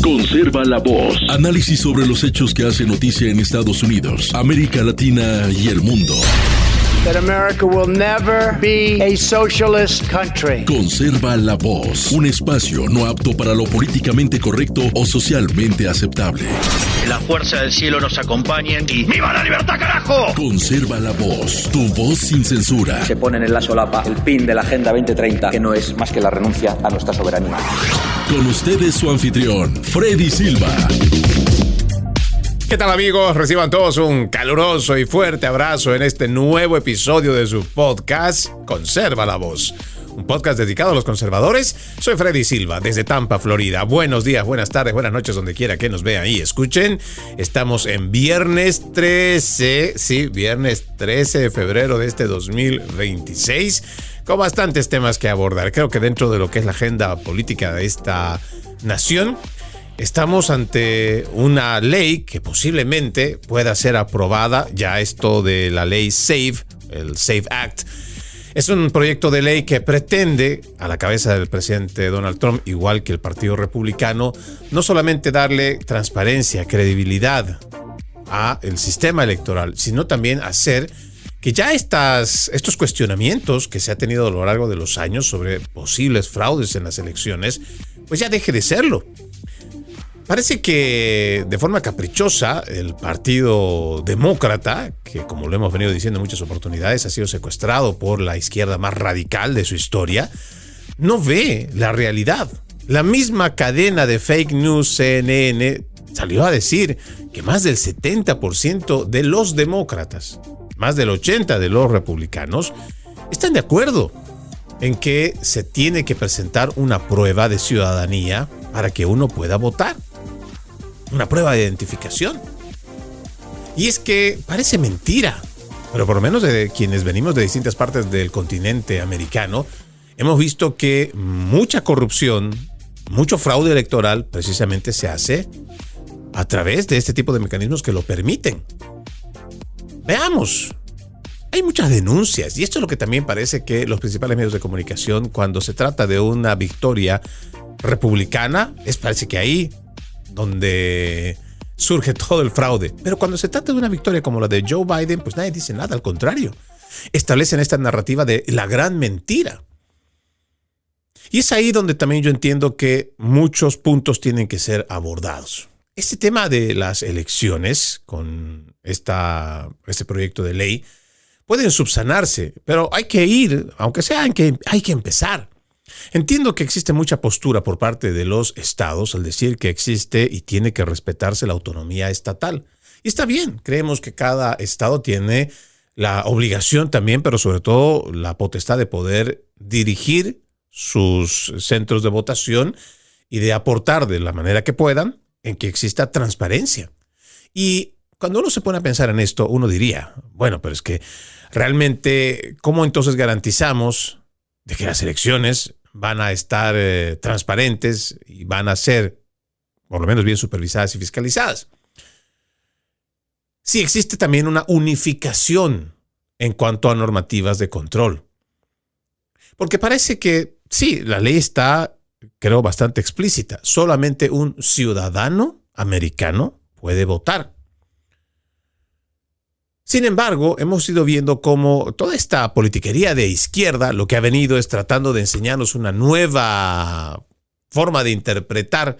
Conserva la voz. Análisis sobre los hechos que hacen noticia en Estados Unidos, América Latina y el mundo. That America will never be a socialist country. Conserva la voz. Un espacio no apto para lo políticamente correcto o socialmente aceptable. La fuerza del cielo nos acompañe y ¡viva la libertad, carajo! Conserva la voz. Tu voz sin censura. Se ponen en la solapa el pin de la Agenda 2030, que no es más que la renuncia a nuestra soberanía. Con ustedes su anfitrión, Freddy Silva. ¿Qué tal, amigos? Reciban todos un caluroso y fuerte abrazo en este nuevo episodio de su podcast Conserva la Voz, un podcast dedicado a los conservadores. Soy Freddy Silva desde Tampa, Florida. Buenos días, buenas tardes, buenas noches, donde quiera que nos vean y escuchen. Estamos en viernes 13, viernes 13 de febrero de este 2026, con bastantes temas que abordar. Creo que dentro de lo que es la agenda política de esta nación, estamos ante una ley que posiblemente pueda ser aprobada. Ya esto de la ley SAFE, el SAFE Act, es un proyecto de ley que pretende, a la cabeza del presidente Donald Trump, igual que el Partido Republicano, no solamente darle transparencia, credibilidad al sistema electoral, sino también hacer que ya estos cuestionamientos que se ha tenido a lo largo de los años sobre posibles fraudes en las elecciones, pues ya deje de serlo. Parece que de forma caprichosa el Partido Demócrata, que como lo hemos venido diciendo en muchas oportunidades, ha sido secuestrado por la izquierda más radical de su historia, no ve la realidad. La misma cadena de fake news CNN salió a decir que más del 70% de los demócratas, más del 80% de los republicanos, están de acuerdo en que se tiene que presentar una prueba de ciudadanía para que uno pueda votar. Una prueba de identificación. Y es que parece mentira, pero por lo menos de quienes venimos de distintas partes del continente americano, hemos visto que mucha corrupción, mucho fraude electoral precisamente se hace a través de este tipo de mecanismos que lo permiten. Veamos. Hay muchas denuncias, y esto es lo que también parece que los principales medios de comunicación, cuando se trata de una victoria republicana, parece que ahí donde surge todo el fraude. Pero cuando se trata de una victoria como la de Joe Biden, pues nadie dice nada, al contrario. Establecen esta narrativa de la gran mentira. Y es ahí donde también yo entiendo que muchos puntos tienen que ser abordados. Este tema de las elecciones, con este proyecto de ley, pueden subsanarse, pero hay que ir, aunque sea hay que empezar. Entiendo que existe mucha postura por parte de los estados al decir que existe y tiene que respetarse la autonomía estatal. Y está bien, creemos que cada estado tiene la obligación también, pero sobre todo la potestad de poder dirigir sus centros de votación y de aportar de la manera que puedan en que exista transparencia. Y cuando uno se pone a pensar en esto, uno diría, bueno, pero es que realmente, ¿cómo entonces garantizamos de que las elecciones van a estar transparentes y van a ser, por lo menos, bien supervisadas y fiscalizadas? Sí, existe también una unificación en cuanto a normativas de control. Porque parece que, sí, la ley está, creo, bastante explícita. Solamente un ciudadano americano puede votar. Sin embargo, hemos ido viendo cómo toda esta politiquería de izquierda lo que ha venido es tratando de enseñarnos una nueva forma de interpretar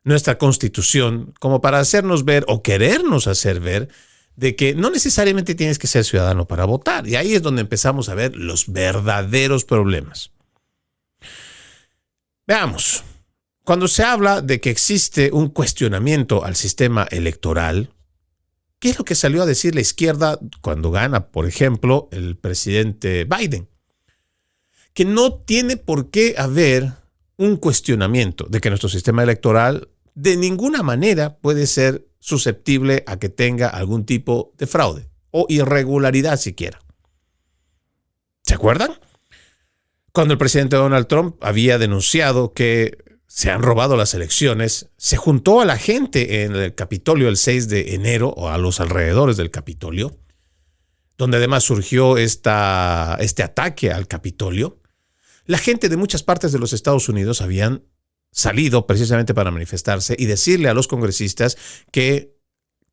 nuestra Constitución, como para hacernos ver o querernos hacer ver de que no necesariamente tienes que ser ciudadano para votar. Y ahí es donde empezamos a ver los verdaderos problemas. Veamos, cuando se habla de que existe un cuestionamiento al sistema electoral, ¿qué es lo que salió a decir la izquierda cuando gana, por ejemplo, el presidente Biden? Que no tiene por qué haber un cuestionamiento de que nuestro sistema electoral de ninguna manera puede ser susceptible a que tenga algún tipo de fraude o irregularidad siquiera. ¿Se acuerdan? Cuando el presidente Donald Trump había denunciado que se han robado las elecciones, se juntó a la gente en el Capitolio el 6 de enero o a los alrededores del Capitolio, donde además surgió este ataque al Capitolio. La gente de muchas partes de los Estados Unidos habían salido precisamente para manifestarse y decirle a los congresistas que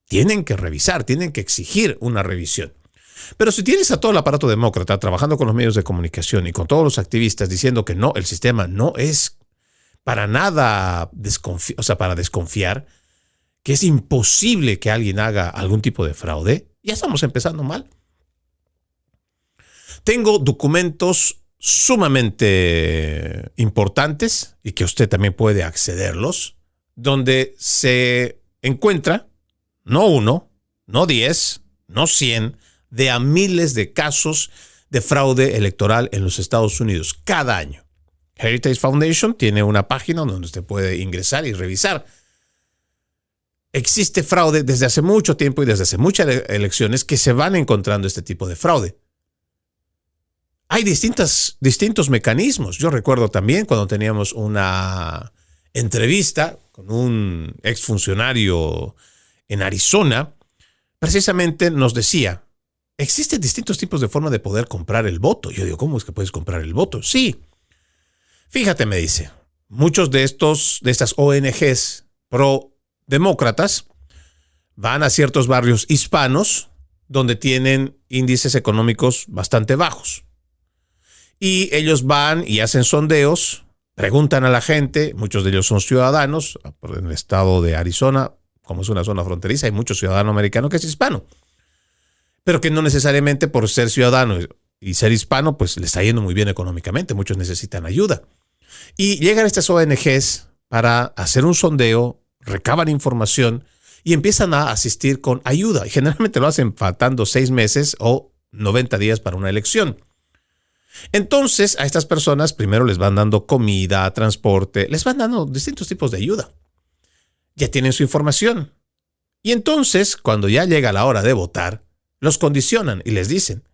tienen que revisar, tienen que exigir una revisión. Pero si tienes a todo el aparato demócrata trabajando con los medios de comunicación y con todos los activistas diciendo que no, el sistema no es para nada para desconfiar, que es imposible que alguien haga algún tipo de fraude, ya estamos empezando mal. Tengo documentos sumamente importantes y que usted también puede accederlos, donde se encuentra no 1, no 10, no 100, de a miles de casos de fraude electoral en los Estados Unidos cada año. Heritage Foundation tiene una página donde usted puede ingresar y revisar. Existe fraude desde hace mucho tiempo y desde hace muchas elecciones que se van encontrando este tipo de fraude. Hay distintos mecanismos. Yo recuerdo también cuando teníamos una entrevista con un exfuncionario en Arizona, precisamente nos decía, existen distintos tipos de forma de poder comprar el voto. Yo digo, ¿cómo es que puedes comprar el voto? Sí. Fíjate, me dice, muchos de estas ONGs pro-demócratas van a ciertos barrios hispanos donde tienen índices económicos bastante bajos. Y ellos van y hacen sondeos, preguntan a la gente, muchos de ellos son ciudadanos, en el estado de Arizona, como es una zona fronteriza, hay mucho ciudadano americano que es hispano, pero que no necesariamente por ser ciudadano y ser hispano, pues le está yendo muy bien económicamente, muchos necesitan ayuda. Y llegan estas ONGs para hacer un sondeo, recaban información y empiezan a asistir con ayuda. Y generalmente lo hacen faltando 6 meses o 90 días para una elección. Entonces a estas personas primero les van dando comida, transporte, les van dando distintos tipos de ayuda. Ya tienen su información. Y entonces cuando ya llega la hora de votar, los condicionan y les dicen,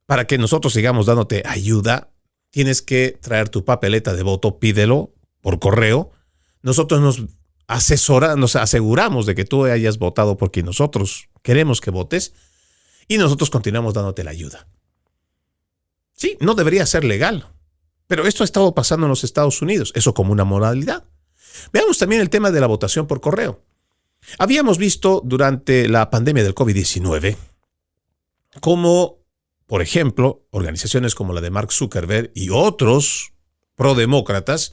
para que nosotros sigamos dándote ayuda, tienes que traer tu papeleta de voto, pídelo por correo. Nosotros nos aseguramos de que tú hayas votado porque nosotros queremos que votes y nosotros continuamos dándote la ayuda. Sí, no debería ser legal, pero esto ha estado pasando en los Estados Unidos, eso como una modalidad. Veamos también el tema de la votación por correo. Habíamos visto durante la pandemia del COVID-19 cómo, por ejemplo, organizaciones como la de Mark Zuckerberg y otros prodemócratas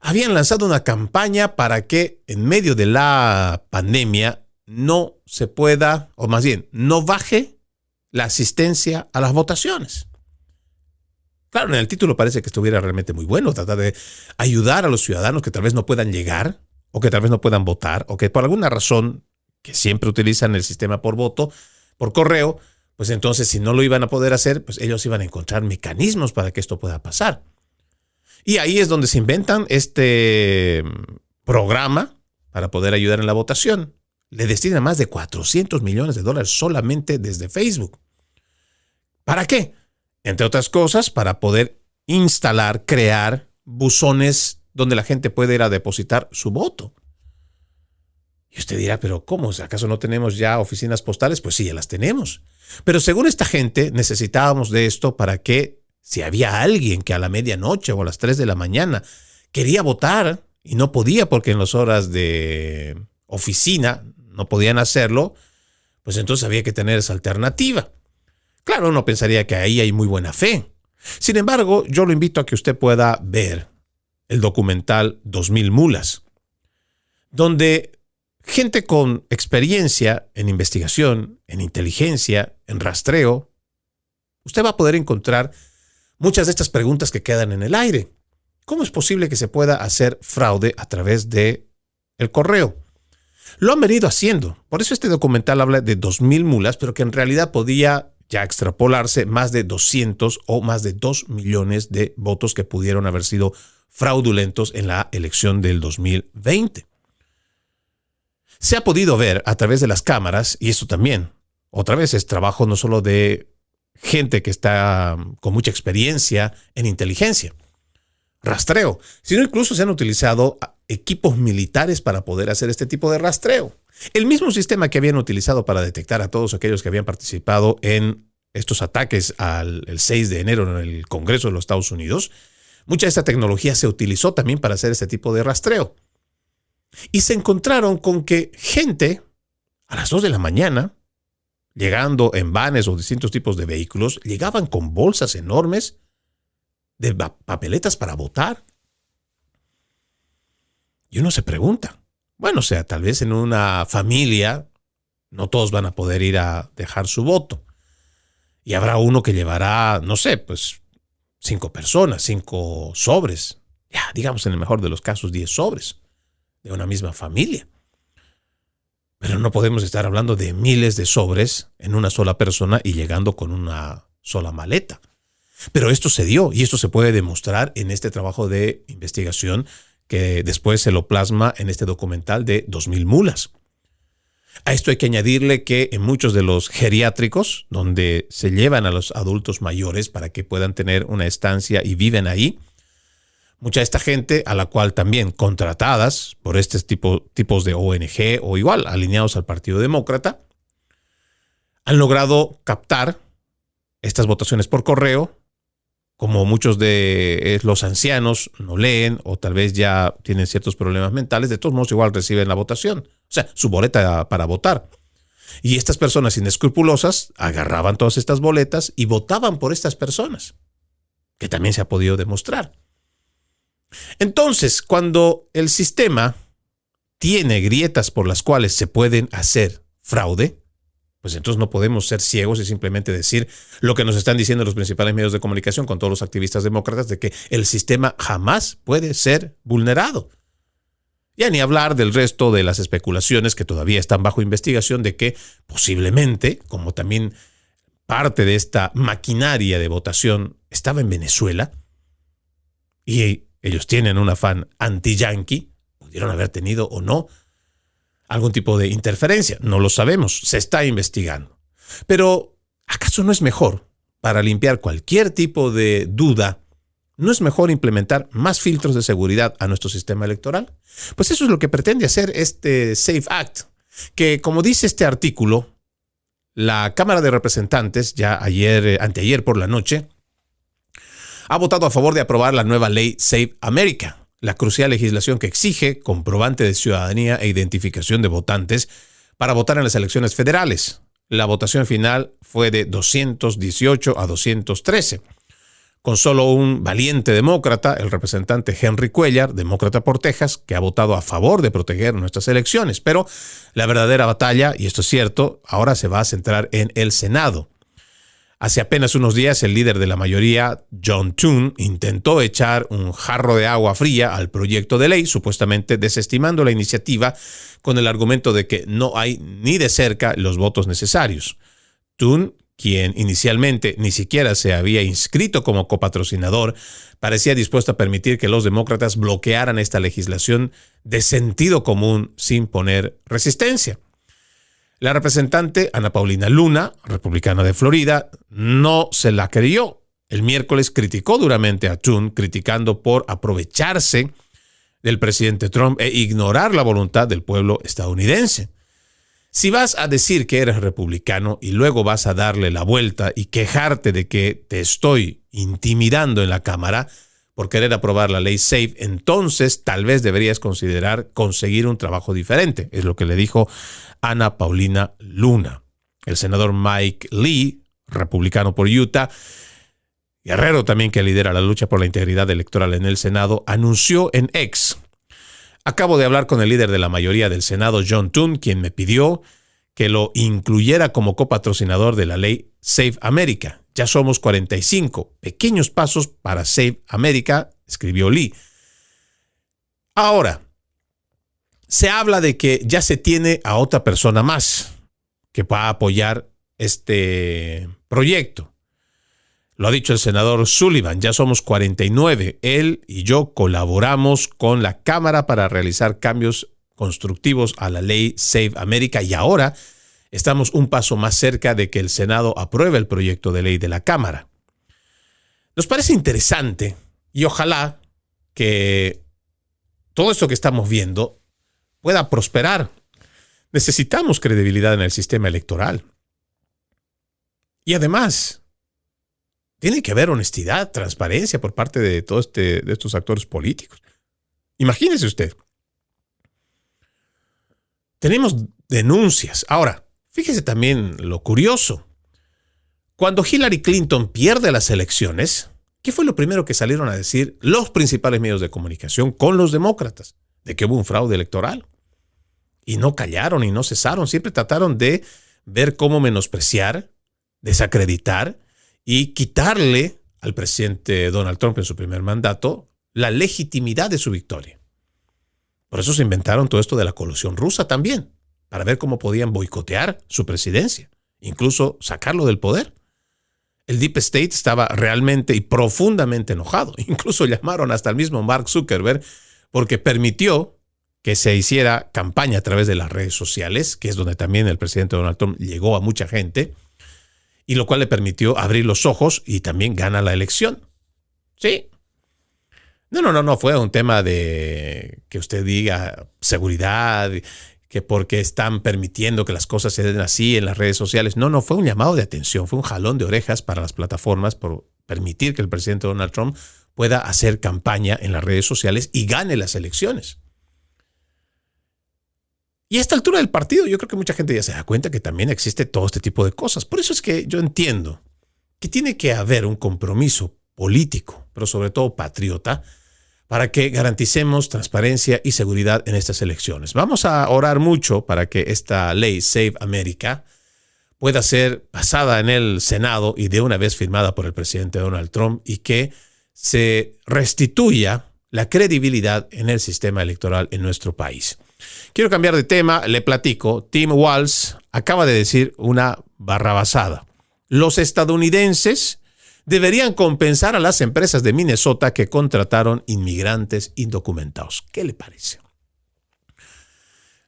habían lanzado una campaña para que en medio de la pandemia no se pueda, o más bien, no baje la asistencia a las votaciones. Claro, en el título parece que estuviera realmente muy bueno, tratar de ayudar a los ciudadanos que tal vez no puedan llegar, o que tal vez no puedan votar, o que por alguna razón, que siempre utilizan el sistema por voto, por correo, pues entonces si no lo iban a poder hacer, pues ellos iban a encontrar mecanismos para que esto pueda pasar. Y ahí es donde se inventan este programa para poder ayudar en la votación. Le destinan más de $400 millones solamente desde Facebook. ¿Para qué? Entre otras cosas, para poder instalar, crear buzones donde la gente puede ir a depositar su voto. Y usted dirá, ¿pero cómo? ¿Acaso no tenemos ya oficinas postales? Pues sí, ya las tenemos. Pero según esta gente, necesitábamos de esto para que si había alguien que a la medianoche o a las 3 de la mañana quería votar y no podía porque en las horas de oficina no podían hacerlo, pues entonces había que tener esa alternativa. Claro, uno pensaría que ahí hay muy buena fe. Sin embargo, yo lo invito a que usted pueda ver el documental 2000 Mulas, donde gente con experiencia en investigación, en inteligencia, en rastreo, usted va a poder encontrar muchas de estas preguntas que quedan en el aire. ¿Cómo es posible que se pueda hacer fraude a través de el correo? Lo han venido haciendo. Por eso este documental habla de 2000 mulas, pero que en realidad podía ya extrapolarse más de 200 o más de 2 millones de votos que pudieron haber sido fraudulentos en la elección del 2020. Se ha podido ver a través de las cámaras, y eso también, otra vez es trabajo no solo de gente que está con mucha experiencia en inteligencia, rastreo, sino incluso se han utilizado equipos militares para poder hacer este tipo de rastreo. El mismo sistema que habían utilizado para detectar a todos aquellos que habían participado en estos ataques el 6 de enero en el Congreso de los Estados Unidos, Mucha de esta tecnología se utilizó también para hacer este tipo de rastreo. Y se encontraron con que gente a las 2 de la mañana, llegando en vanes o distintos tipos de vehículos, llegaban con bolsas enormes de papeletas para votar. Y uno se pregunta, bueno, o sea, tal vez en una familia no todos van a poder ir a dejar su voto. Y habrá uno que llevará, no sé, pues 5 personas, 5 sobres. Ya, digamos en el mejor de los casos 10 sobres de una misma familia. Pero no podemos estar hablando de miles de sobres en una sola persona y llegando con una sola maleta. Pero esto se dio y esto se puede demostrar en este trabajo de investigación que después se lo plasma en este documental de 2000 mulas. A esto hay que añadirle que en muchos de los geriátricos, donde se llevan a los adultos mayores para que puedan tener una estancia y viven ahí, mucha de esta gente, a la cual también contratadas por estos tipos de ONG o igual alineados al Partido Demócrata, han logrado captar estas votaciones por correo. Como muchos de los ancianos no leen o tal vez ya tienen ciertos problemas mentales, de todos modos igual reciben la votación, o sea, su boleta para votar. Y estas personas inescrupulosas agarraban todas estas boletas y votaban por estas personas, que también se ha podido demostrar. Entonces, cuando el sistema tiene grietas por las cuales se pueden hacer fraude, pues entonces no podemos ser ciegos y simplemente decir lo que nos están diciendo los principales medios de comunicación con todos los activistas demócratas de que el sistema jamás puede ser vulnerado. Ya ni hablar del resto de las especulaciones que todavía están bajo investigación de que posiblemente, como también parte de esta maquinaria de votación estaba en Venezuela y ellos tienen un afán anti-yanqui, pudieron haber tenido o no algún tipo de interferencia. No lo sabemos, se está investigando. Pero, ¿acaso no es mejor, para limpiar cualquier tipo de duda, no es mejor implementar más filtros de seguridad a nuestro sistema electoral? Pues eso es lo que pretende hacer este SAFE Act, que como dice este artículo, la Cámara de Representantes, ya anteayer por la noche, ha votado a favor de aprobar la nueva ley Save America, la crucial legislación que exige comprobante de ciudadanía e identificación de votantes para votar en las elecciones federales. La votación final fue de 218 a 213. Con solo un valiente demócrata, el representante Henry Cuellar, demócrata por Texas, que ha votado a favor de proteger nuestras elecciones. Pero la verdadera batalla, y esto es cierto, ahora se va a centrar en el Senado. Hace apenas unos días, el líder de la mayoría, John Thune, intentó echar un jarro de agua fría al proyecto de ley, supuestamente desestimando la iniciativa con el argumento de que no hay ni de cerca los votos necesarios. Thune, quien inicialmente ni siquiera se había inscrito como copatrocinador, parecía dispuesto a permitir que los demócratas bloquearan esta legislación de sentido común sin poner resistencia. La representante Ana Paulina Luna, republicana de Florida, no se la creyó. El miércoles criticó duramente a Thune, criticando por aprovecharse del presidente Trump e ignorar la voluntad del pueblo estadounidense. Si vas a decir que eres republicano y luego vas a darle la vuelta y quejarte de que te estoy intimidando en la Cámara por querer aprobar la ley SAFE, entonces tal vez deberías considerar conseguir un trabajo diferente, es lo que le dijo Ana Paulina Luna. El senador Mike Lee, republicano por Utah, guerrero también que lidera la lucha por la integridad electoral en el Senado, anunció en X: acabo de hablar con el líder de la mayoría del Senado, John Thune, quien me pidió que lo incluyera como copatrocinador de la ley Save America. Ya somos 45 pequeños pasos para Save America, escribió Lee. Ahora, se habla de que ya se tiene a otra persona más que va a apoyar este proyecto. Lo ha dicho el senador Sullivan, ya somos 49. Él y yo colaboramos con la Cámara para realizar cambios constructivos a la ley Save America y ahora estamos un paso más cerca de que el Senado apruebe el proyecto de ley de la Cámara. Nos parece interesante y ojalá que todo esto que estamos viendo pueda prosperar. Necesitamos credibilidad en el sistema electoral. Y además, tiene que haber honestidad, transparencia por parte de todos de estos actores políticos. Imagínese usted. Tenemos denuncias. Ahora, fíjese también lo curioso. Cuando Hillary Clinton pierde las elecciones, ¿qué fue lo primero que salieron a decir los principales medios de comunicación con los demócratas? De que hubo un fraude electoral. Y no callaron y no cesaron. Siempre trataron de ver cómo menospreciar, desacreditar y quitarle al presidente Donald Trump en su primer mandato la legitimidad de su victoria. Por eso se inventaron todo esto de la colusión rusa también, para ver cómo podían boicotear su presidencia, incluso sacarlo del poder. El Deep State estaba realmente y profundamente enojado. Incluso llamaron hasta el mismo Mark Zuckerberg porque permitió que se hiciera campaña a través de las redes sociales, que es donde también el presidente Donald Trump llegó a mucha gente, y lo cual le permitió abrir los ojos y también gana la elección. Sí. No fue un tema de que usted diga seguridad, que porque están permitiendo que las cosas se den así en las redes sociales. No, fue un llamado de atención, fue un jalón de orejas para las plataformas por permitir que el presidente Donald Trump pueda hacer campaña en las redes sociales y gane las elecciones. Y a esta altura del partido, yo creo que mucha gente ya se da cuenta que también existe todo este tipo de cosas. Por eso es que yo entiendo que tiene que haber un compromiso político, pero sobre todo patriota, para que garanticemos transparencia y seguridad en estas elecciones. Vamos a orar mucho para que esta ley Save America pueda ser pasada en el Senado y de una vez firmada por el presidente Donald Trump y que se restituya la credibilidad en el sistema electoral en nuestro país. Quiero cambiar de tema, le platico. Tim Walz acaba de decir una barrabasada. Los estadounidenses deberían compensar a las empresas de Minnesota que contrataron inmigrantes indocumentados. ¿Qué le parece?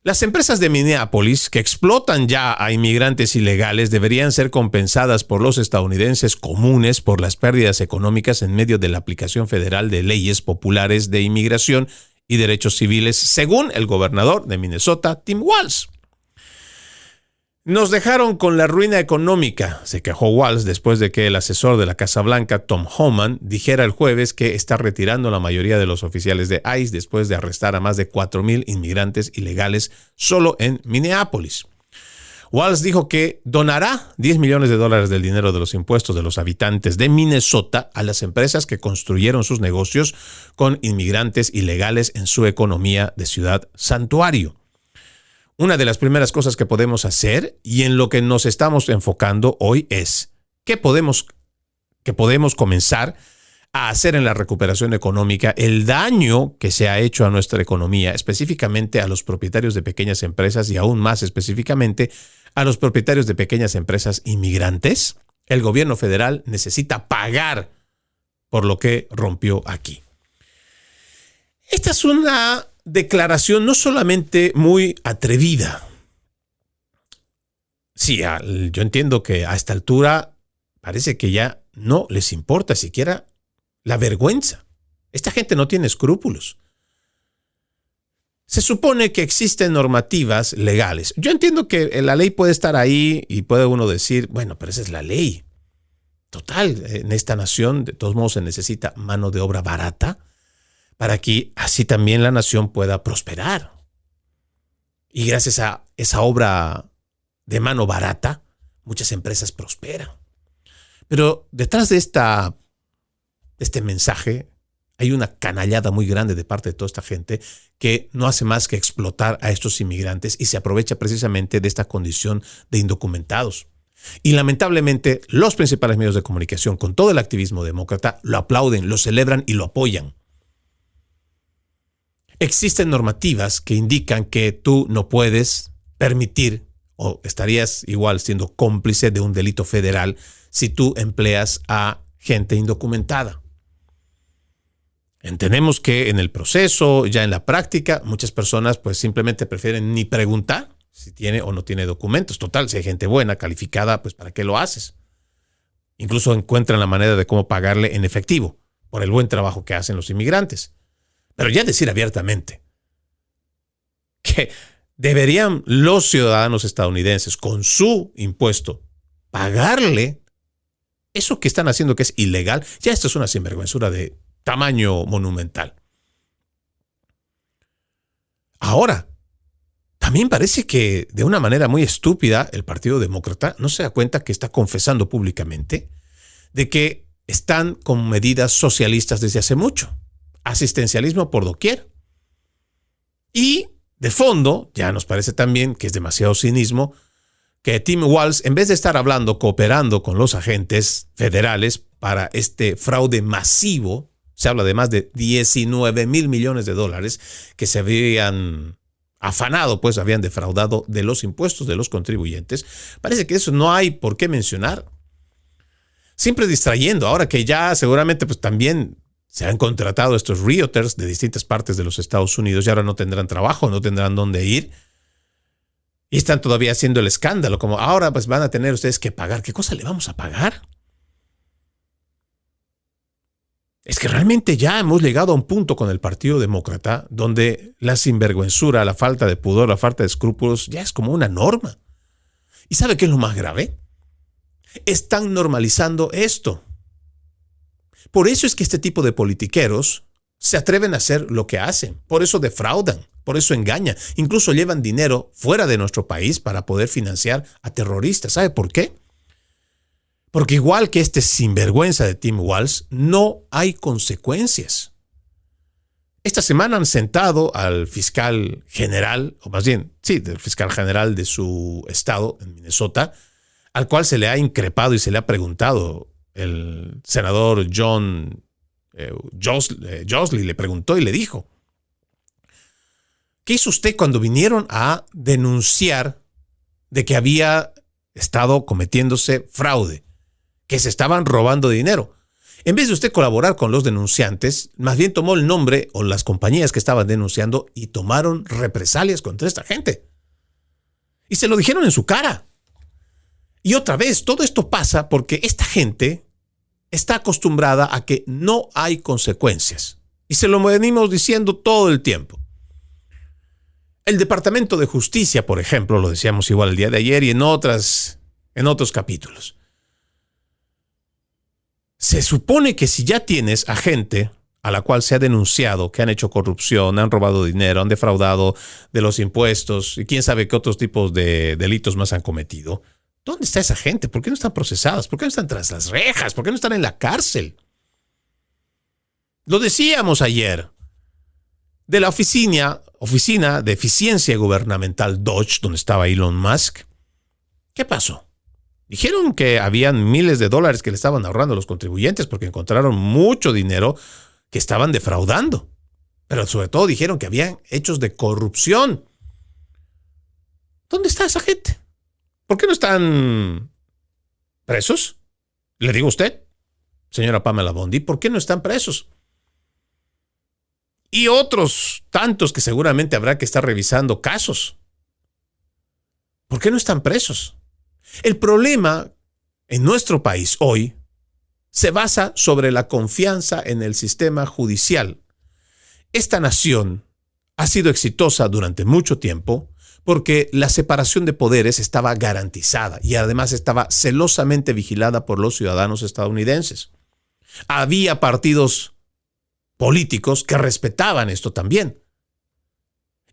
Las empresas de Minneapolis que explotan ya a inmigrantes ilegales deberían ser compensadas por los estadounidenses comunes por las pérdidas económicas en medio de la aplicación federal de leyes populares de inmigración y derechos civiles, según el gobernador de Minnesota, Tim Walz. Nos dejaron con la ruina económica, se quejó Walz después de que el asesor de la Casa Blanca, Tom Homan, dijera el jueves que está retirando la mayoría de los oficiales de ICE después de arrestar a más de 4,000 inmigrantes ilegales solo en Minneapolis. Walz dijo que donará $10 millones del dinero de los impuestos de los habitantes de Minnesota a las empresas que construyeron sus negocios con inmigrantes ilegales en su economía de ciudad santuario. Una de las primeras cosas que podemos hacer y en lo que nos estamos enfocando hoy es ¿qué podemos comenzar a hacer en la recuperación económica? El daño que se ha hecho a nuestra economía, específicamente a los propietarios de pequeñas empresas y aún más específicamente a los propietarios de pequeñas empresas inmigrantes. El gobierno federal necesita pagar por lo que rompió aquí. Esta es una declaración no solamente muy atrevida. Sí, yo entiendo que a esta altura parece que ya no les importa siquiera la vergüenza. Esta gente no tiene escrúpulos. Se supone que existen normativas legales. Yo entiendo que la ley puede estar ahí y puede uno decir, bueno, pero esa es la ley. Total, en esta nación de todos modos se necesita mano de obra barata para que así también la nación pueda prosperar. Y gracias a esa obra de mano barata, muchas empresas prosperan. Pero detrás de este mensaje hay una canallada muy grande de parte de toda esta gente que no hace más que explotar a estos inmigrantes y se aprovecha precisamente de esta condición de indocumentados. Y lamentablemente los principales medios de comunicación, con todo el activismo demócrata, lo aplauden, lo celebran y lo apoyan. Existen normativas que indican que tú no puedes permitir o estarías igual siendo cómplice de un delito federal si tú empleas a gente indocumentada. Entendemos que en el proceso, ya en la práctica, muchas personas pues simplemente prefieren ni preguntar si tiene o no tiene documentos. Total, si hay gente buena, calificada, pues ¿para qué lo haces? Incluso encuentran la manera de cómo pagarle en efectivo por el buen trabajo que hacen los inmigrantes. Pero ya decir abiertamente que deberían los ciudadanos estadounidenses con su impuesto pagarle Eso que están haciendo que es ilegal, ya esto es una sinvergüenzura de tamaño monumental. Ahora, también parece que de una manera muy estúpida el Partido Demócrata no se da cuenta que está confesando públicamente de que están con medidas socialistas desde hace mucho. Asistencialismo por doquier. Y de fondo, ya nos parece también que es demasiado cinismo, que Tim Walz, en vez de estar hablando, cooperando con los agentes federales para este fraude masivo, se habla de más de 19 mil millones de dólares que se habían afanado, pues habían defraudado de los impuestos de los contribuyentes. Parece que eso no hay por qué mencionar. Siempre distrayendo, ahora que ya seguramente pues también se han contratado estos realtors de distintas partes de los Estados Unidos y ahora no tendrán trabajo, no tendrán dónde ir. Y están todavía haciendo el escándalo, como ahora pues van a tener ustedes que pagar. ¿Qué cosa le vamos a pagar? Es que realmente ya hemos llegado a un punto con el Partido Demócrata donde la sinvergüenzura, la falta de pudor, la falta de escrúpulos ya es como una norma. ¿Y sabe qué es lo más grave? Están normalizando esto. Por eso es que este tipo de politiqueros se atreven a hacer lo que hacen. Por eso defraudan, por eso engañan. Incluso llevan dinero fuera de nuestro país para poder financiar a terroristas. ¿Sabe por qué? Porque igual que este sinvergüenza de Tim Walz, no hay consecuencias. Esta semana han sentado al fiscal general, o más bien, sí, del fiscal general de su estado, en Minnesota, al cual se le ha increpado y se le ha preguntado. El senador John Josley le preguntó y le dijo, ¿qué hizo usted cuando vinieron a denunciar de que había estado cometiéndose fraude, que se estaban robando dinero? En vez de usted colaborar con los denunciantes, más bien tomó el nombre o las compañías que estaban denunciando y tomaron represalias contra esta gente. Y se lo dijeron en su cara. Y otra vez, todo esto pasa porque esta gente está acostumbrada a que no hay consecuencias. Y se lo venimos diciendo todo el tiempo. El Departamento de Justicia, por ejemplo, lo decíamos igual el día de ayer y en otros capítulos. Se supone que si ya tienes a gente a la cual se ha denunciado que han hecho corrupción, han robado dinero, han defraudado de los impuestos y quién sabe qué otros tipos de delitos más han cometido, ¿dónde está esa gente? ¿Por qué no están procesadas? ¿Por qué no están tras las rejas? ¿Por qué no están en la cárcel? Lo decíamos ayer. De la oficina de eficiencia gubernamental Dodge, donde estaba Elon Musk, ¿qué pasó? Dijeron que habían miles de dólares que le estaban ahorrando a los contribuyentes porque encontraron mucho dinero que estaban defraudando. Pero sobre todo dijeron que habían hechos de corrupción. ¿Dónde está esa gente? ¿Por qué no están presos? Le digo a usted, señora Pamela Bondi, ¿por qué no están presos? Y otros tantos que seguramente habrá que estar revisando casos. ¿Por qué no están presos? El problema en nuestro país hoy se basa sobre la confianza en el sistema judicial. Esta nación ha sido exitosa durante mucho tiempo porque la separación de poderes estaba garantizada y además estaba celosamente vigilada por los ciudadanos estadounidenses. Había partidos políticos que respetaban esto también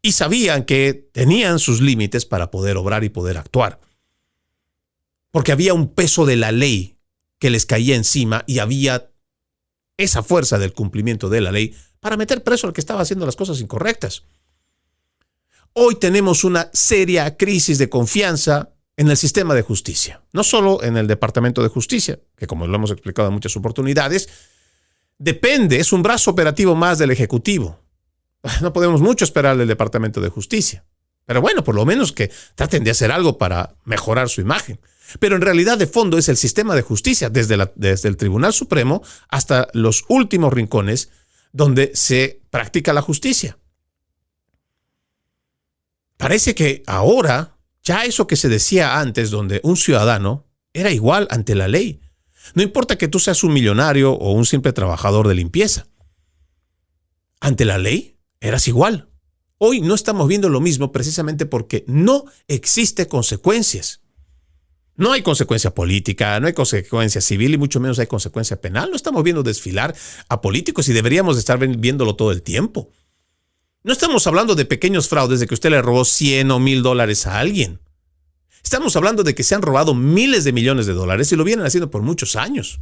y sabían que tenían sus límites para poder obrar y poder actuar. Porque había un peso de la ley que les caía encima y había esa fuerza del cumplimiento de la ley para meter preso al que estaba haciendo las cosas incorrectas. Hoy tenemos una seria crisis de confianza en el sistema de justicia. No solo en el Departamento de Justicia, que como lo hemos explicado en muchas oportunidades, es un brazo operativo más del Ejecutivo. No podemos mucho esperar del Departamento de Justicia. Pero bueno, por lo menos que traten de hacer algo para mejorar su imagen. Pero en realidad de fondo es el sistema de justicia, desde el Tribunal Supremo hasta los últimos rincones donde se practica la justicia. Parece que ahora ya eso que se decía antes, donde un ciudadano era igual ante la ley. No importa que tú seas un millonario o un simple trabajador de limpieza. Ante la ley eras igual. Hoy no estamos viendo lo mismo precisamente porque no existe consecuencias. No hay consecuencia política, no hay consecuencia civil y mucho menos hay consecuencia penal. No estamos viendo desfilar a políticos y deberíamos de estar viéndolo todo el tiempo. No estamos hablando de pequeños fraudes de que usted le robó 100 o 1,000 dólares a alguien. Estamos hablando de que se han robado miles de millones de dólares y lo vienen haciendo por muchos años.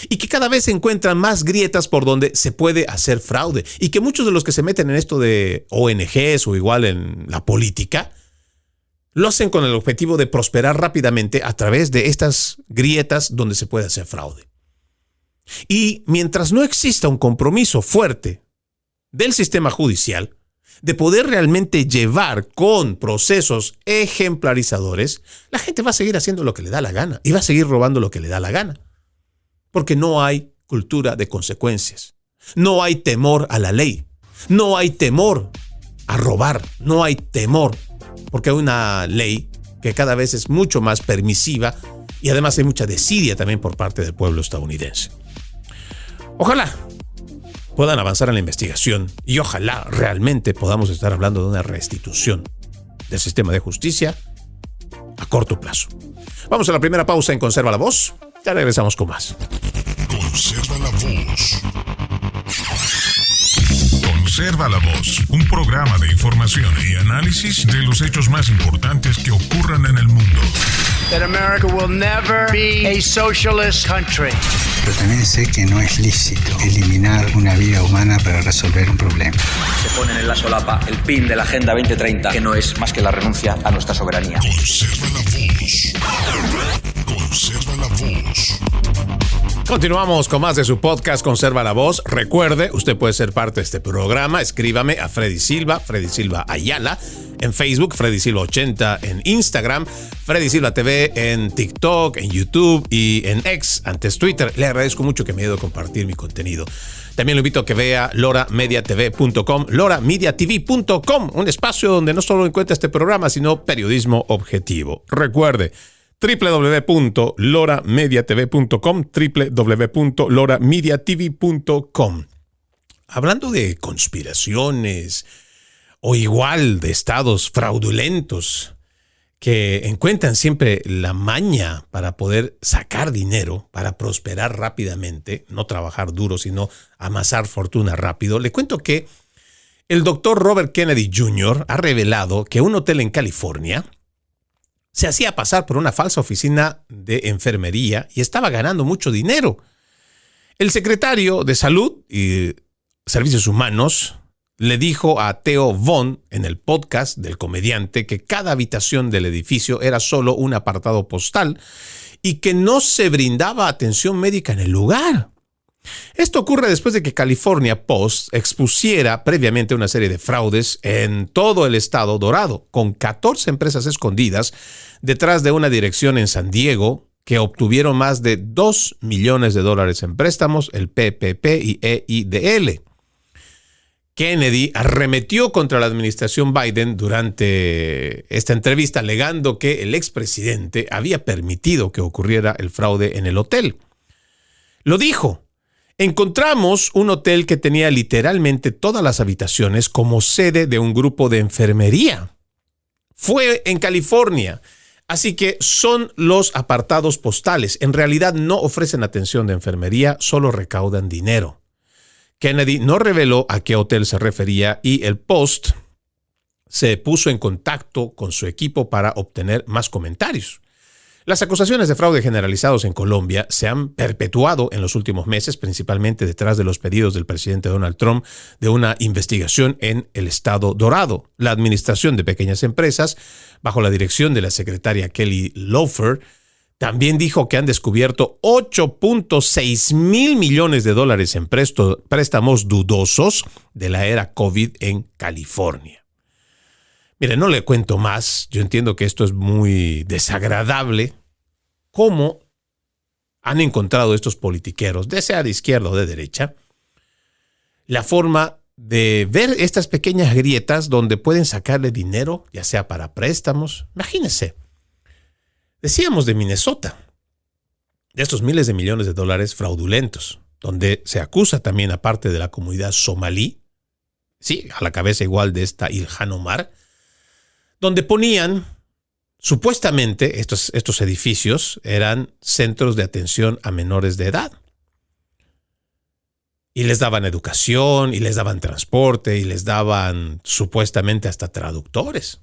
Y que cada vez se encuentran más grietas por donde se puede hacer fraude. Y que muchos de los que se meten en esto de ONGs o igual en la política, lo hacen con el objetivo de prosperar rápidamente a través de estas grietas donde se puede hacer fraude. Y mientras no exista un compromiso fuerte del sistema judicial, de poder realmente llevar con procesos ejemplarizadores, la gente va a seguir haciendo lo que le da la gana y va a seguir robando lo que le da la gana. Porque no hay cultura de consecuencias. No hay temor a la ley. No hay temor a robar. No hay temor. Porque hay una ley que cada vez es mucho más permisiva y además hay mucha desidia también por parte del pueblo estadounidense. Ojalá puedan avanzar en la investigación y ojalá realmente podamos estar hablando de una restitución del sistema de justicia a corto plazo. Vamos a la primera pausa en Conserva la Voz. Ya regresamos con más. Conserva la Voz. Conserva la Voz, un programa de información y análisis de los hechos más importantes que ocurran en el mundo. That America will never be a socialist country. Pero también sé que no es lícito eliminar una vida humana para resolver un problema. Se ponen en la solapa el PIN de la Agenda 2030, que no es más que la renuncia a nuestra soberanía. Conserva la Voz. Conserva la Voz. Continuamos con más de su podcast Conserva la Voz. Recuerde, usted puede ser parte de este programa. Escríbame a Freddy Silva Ayala, en Facebook, Freddy Silva 80 en Instagram, Freddy Silva TV en TikTok, en YouTube y en X, antes Twitter. Le agradezco mucho que me ayude a compartir mi contenido. También lo invito a que vea loramediatv.com, loramediatv.com, un espacio donde no solo encuentra este programa, sino periodismo objetivo. Recuerde, www.loramediatv.com, www.loramediatv.com. Hablando de conspiraciones o igual de estados fraudulentos que encuentran siempre la maña para poder sacar dinero, para prosperar rápidamente, no trabajar duro, sino amasar fortuna rápido, le cuento que el doctor Robert Kennedy Jr. ha revelado que un hotel en California se hacía pasar por una falsa oficina de enfermería y estaba ganando mucho dinero. El secretario de Salud y Servicios Humanos le dijo a Theo Von en el podcast del comediante que cada habitación del edificio era solo un apartado postal y que no se brindaba atención médica en el lugar. Esto ocurre después de que California Post expusiera previamente una serie de fraudes en todo el estado dorado, con 14 empresas escondidas detrás de una dirección en San Diego que obtuvieron más de $2 millones en préstamos, el PPP y EIDL. Kennedy arremetió contra la administración Biden durante esta entrevista, alegando que el expresidente había permitido que ocurriera el fraude en el hotel. Lo dijo: encontramos un hotel que tenía literalmente todas las habitaciones como sede de un grupo de enfermería. Fue en California, así que son los apartados postales. En realidad no ofrecen atención de enfermería, solo recaudan dinero. Kennedy no reveló a qué hotel se refería y el Post se puso en contacto con su equipo para obtener más comentarios. Las acusaciones de fraude generalizados en Colombia se han perpetuado en los últimos meses, principalmente detrás de los pedidos del presidente Donald Trump de una investigación en el estado dorado. La administración de pequeñas empresas, bajo la dirección de la secretaria Kelly Loeffler, también dijo que han descubierto $8.6 mil millones en préstamos dudosos de la era COVID en California. Mire, no le cuento más. Yo entiendo que esto es muy desagradable. ¿Cómo han encontrado estos politiqueros, de sea de izquierda o de derecha, la forma de ver estas pequeñas grietas donde pueden sacarle dinero, ya sea para préstamos? Imagínense. Decíamos de Minnesota, de estos miles de millones de dólares fraudulentos, donde se acusa también a parte de la comunidad somalí, sí, a la cabeza igual de esta Ilhan Omar, donde ponían Supuestamente estos edificios eran centros de atención a menores de edad. Y les daban educación, y les daban transporte, y les daban supuestamente hasta traductores.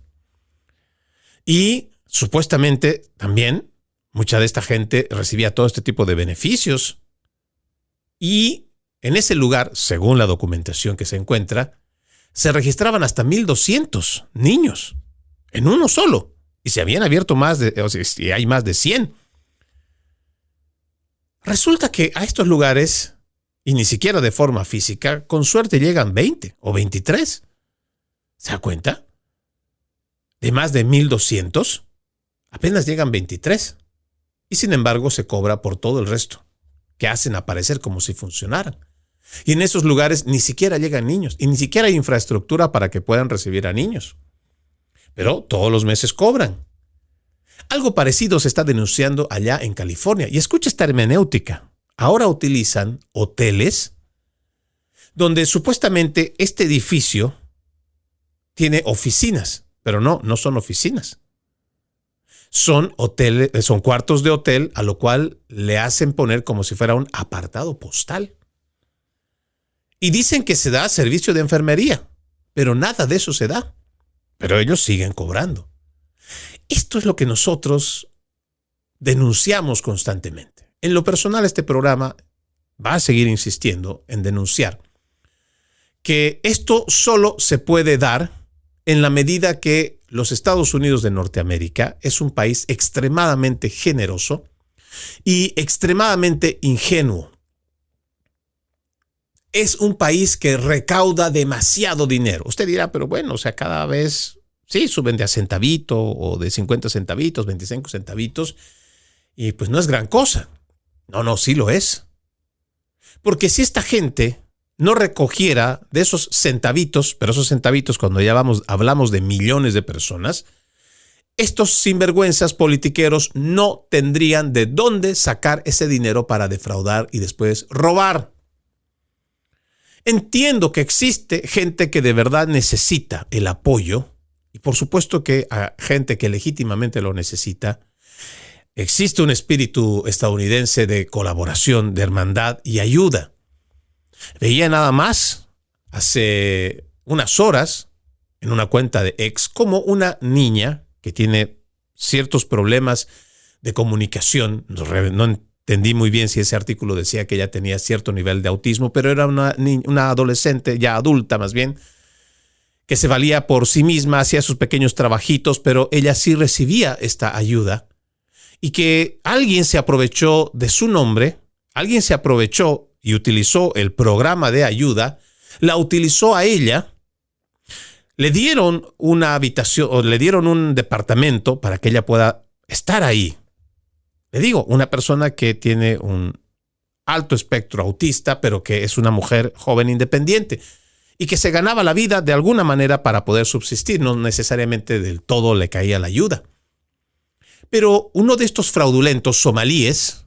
Y supuestamente también mucha de esta gente recibía todo este tipo de beneficios. Y en ese lugar, según la documentación que se encuentra, se registraban hasta 1,200 niños en uno solo. Y se habían abierto y hay más de 100. Resulta que a estos lugares, y ni siquiera de forma física, con suerte llegan 20 o 23. ¿Se da cuenta? De más de 1,200, apenas llegan 23. Y sin embargo se cobra por todo el resto, que hacen aparecer como si funcionaran. Y en esos lugares ni siquiera llegan niños, y ni siquiera hay infraestructura para que puedan recibir a niños. Pero todos los meses cobran. Algo parecido se está denunciando allá en California. Y escucha esta hermenéutica. Ahora utilizan hoteles donde supuestamente este edificio tiene oficinas, pero no son oficinas. Son hoteles, son cuartos de hotel, a lo cual le hacen poner como si fuera un apartado postal. Y dicen que se da servicio de enfermería, pero nada de eso se da. Pero ellos siguen cobrando. Esto es lo que nosotros denunciamos constantemente. En lo personal, este programa va a seguir insistiendo en denunciar que esto solo se puede dar en la medida que los Estados Unidos de Norteamérica es un país extremadamente generoso y extremadamente ingenuo. Es un país que recauda demasiado dinero. Usted dirá, pero bueno, o sea, cada vez sí suben de a centavito o de 50 centavitos, 25 centavitos, y pues no es gran cosa. No, sí lo es. Porque si esta gente no recogiera de esos centavitos, pero esos centavitos cuando ya hablamos de millones de personas, estos sinvergüenzas politiqueros no tendrían de dónde sacar ese dinero para defraudar y después robar. Entiendo que existe gente que de verdad necesita el apoyo, y por supuesto que a gente que legítimamente lo necesita. Existe un espíritu estadounidense de colaboración, de hermandad y ayuda. Veía nada más hace unas horas en una cuenta de X como una niña que tiene ciertos problemas de comunicación. No entendí muy bien si ese artículo decía que ella tenía cierto nivel de autismo, pero era una adolescente, ya adulta más bien, que se valía por sí misma, hacía sus pequeños trabajitos, pero ella sí recibía esta ayuda. Y que alguien se aprovechó de su nombre, alguien se aprovechó y utilizó el programa de ayuda, la utilizó a ella, le dieron una habitación o le dieron un departamento para que ella pueda estar ahí. Le digo, una persona que tiene un alto espectro autista, pero que es una mujer joven independiente y que se ganaba la vida de alguna manera para poder subsistir, no necesariamente del todo le caía la ayuda. Pero uno de estos fraudulentos somalíes,